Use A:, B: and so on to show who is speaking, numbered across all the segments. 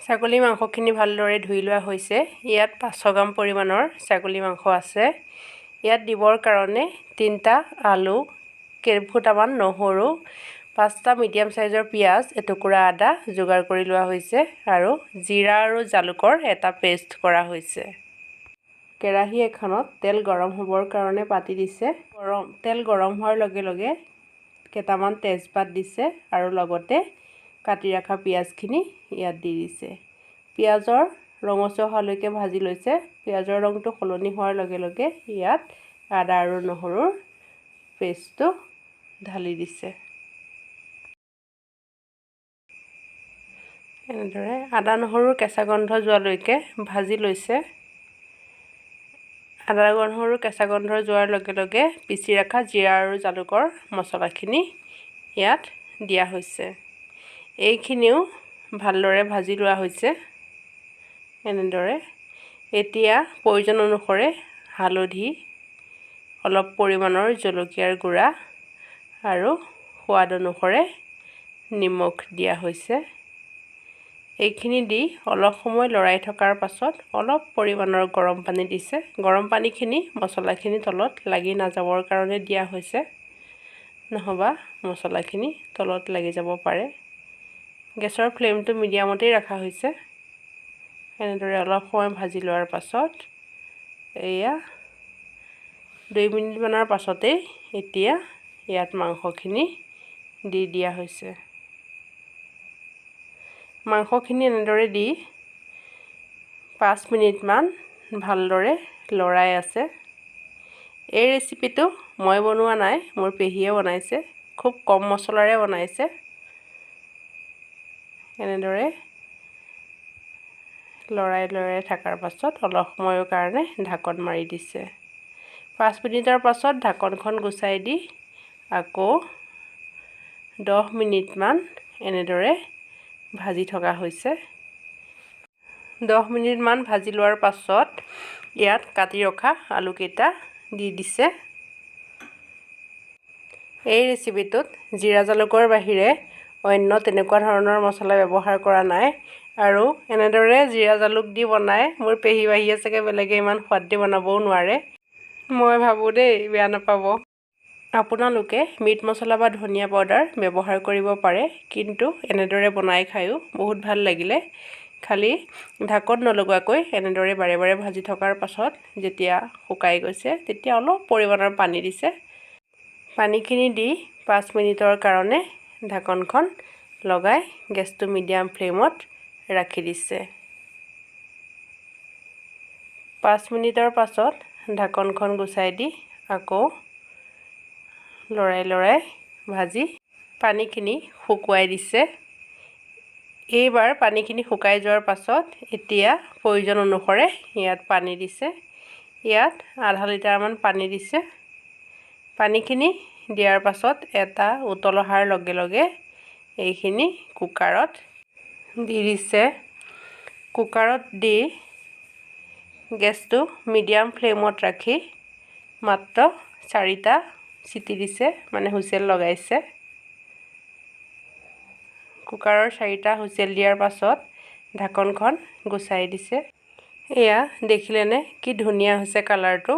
A: ছাগলী মাংসখিনি ভালদৰে ধুই লোৱা হৈছে। ইয়াত 500 গ্ৰাম পৰিমাণৰ ছাগলী মাংস আছে। ইয়াত দিবৰ কাৰণে 3টা আলু, কেইফুটামান নহৰু, 5টা মিডিয়াম সাইজৰ পিঁয়াজ, এটুকুৰা আদা যোগাৰ কৰি লোৱা হৈছে আৰু জিৰা আৰু জালুকৰ এটা পেষ্ট কৰা হৈছে। কেৰাহী এখনত তেল গৰম হ'বৰ কাৰণে পাতি দিছে। তেল গৰম হোৱাৰ লগে লগে কেইটামান তেজপাত দিছে আৰু লগতে কাটি ৰখা পিঁয়াজখিনি ইয়াত দি দিছে। পিঁয়াজৰ ৰঙচুৱা হোৱালৈকে ভাজি লৈছে। পিঁয়াজৰ ৰংটো সলনি হোৱাৰ লগে লগে ইয়াত আদা আৰু নহৰুৰ পেষ্টটো ঢালি দিছে। এনেদৰে আদা নহৰুৰ কেঁচা গন্ধ যোৱালৈকে ভাজি লৈছে। আদা নহৰুৰ কেঁচা গন্ধ যোৱাৰ লগে লগে পিচি ৰখা জিৰা আৰু জালুকৰ মছলাখিনি ইয়াত দিয়া হৈছে। এইখিনিও ভালদৰে ভাজি লোৱা হৈছে। এনেদৰে এতিয়া প্ৰয়োজন অনুসৰি হালধি, অলপ পৰিমাণৰ জলকীয়াৰ গুড়া আৰু সোৱাদ অনুসৰি নিমখ দিয়া হৈছে। এইখিনি দি অলপ সময় লৰাই থকাৰ পাছত অলপ পৰিমাণৰ গৰম পানী দিছে। গৰম পানীখিনি মছলাখিনি তলত লাগি নাযাবৰ কাৰণে দিয়া হৈছে, নহবা মছলাখিনি তলত লাগি যাব পাৰে। গেছৰ ফ্লেমটো মিডিয়ামতেই ৰখা হৈছে। এনেদৰে অলপ সময় ভাজি লোৱাৰ পাছত এয়া 2 মিনিটমানৰ পাছতেই এতিয়া ইয়াত মাংসখিনি দি দিয়া হৈছে। মাংসখিনি এনেদৰে দি 5 মিনিটমান ভালদৰে লৰাই আছে। এই ৰেচিপিটো মই বনোৱা নাই, মোৰ পেহীয়ে বনাইছে। খুব কম মছলাৰে বনাইছে। এনেদৰে লৰাই থকাৰ পাছত অলপ সময়ৰ কাৰণে ঢাকন মাৰি দিছে। 5 মিনিটৰ পাছত ঢাকনখন গুচাই দি আকৌ 10 মিনিটমান এনেদৰে ভাজি থকা হৈছে। 10 মিনিটমান ভাজি লোৱাৰ পাছত ইয়াত কাটি ৰখা আলুকেইটা দি দিছে। এই ৰেচিপিটোত জিৰা জালুকৰ বাহিৰে অন্য তেনেকুৱা ধৰণৰ মছলা ব্যৱহাৰ কৰা নাই আৰু এনেদৰে জিৰা জালুক দি বনাই মোৰ পেহী বাহিৰে চাগে বেলেগে ইমান সোৱাদ দি বনাবও নোৱাৰে। মই ভাবোঁ দেই, বেয়া নাপাব। আপোনালোকে মিট মছলা বা ধনিয়া পাউডাৰ ব্যৱহাৰ কৰিব পাৰে, কিন্তু এনেদৰে বনাই খায়ো বহুত ভাল লাগিলে। খালি ঢাকন নলগোৱাকৈ এনেদৰে বাৰে বাৰে ভাজি থকাৰ পাছত যেতিয়া শুকাই গৈছে তেতিয়া অলপ পৰিমাণৰ পানী দিছে। পানীখিনি দি 5 মিনিটৰ কাৰণে ঢাকনখন লগাই গেছটো মিডিয়াম ফ্লেমত ৰাখি দিছে। 5 মিনিটৰ পাছত ঢাকনখন গুচাই দি আকৌ লৰাই ভাজি পানীখিনি শুকুৱাই দিছে। এইবাৰ পানীখিনি শুকাই যোৱাৰ পাছত এতিয়া প্ৰয়োজন অনুসৰি ইয়াত পানী দিছে। ইয়াত আধা লিটাৰমান পানী দিছে। পানীখিনি দিয়াৰ পাছত এটা উতল অহাৰ লগে লগে এইখিনি কুকাৰত দি দিছে। কুকাৰত দি গেছটো মিডিয়াম ফ্লেমত ৰাখি মাত্ৰ 4টা চিটি দিছে, মানে হুইচেল লগাইছে। কুকাৰৰ 4টা হুইচেল দিয়াৰ পাছত ঢাকনখন গুচাই দিছে। এয়া দেখিলেনে কি ধুনীয়া হৈছে কালাৰটো,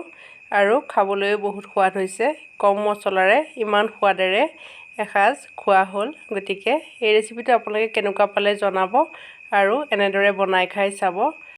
A: আৰু খাবলৈও বহুত সোৱাদ হৈছে। কম মছলাৰে ইমান সোৱাদেৰে এসাঁজ খোৱা হ'ল। গতিকে এই ৰেচিপিটো আপোনালোকে কেনেকুৱা পালে জনাব আৰু এনেদৰে বনাই খাই চাব।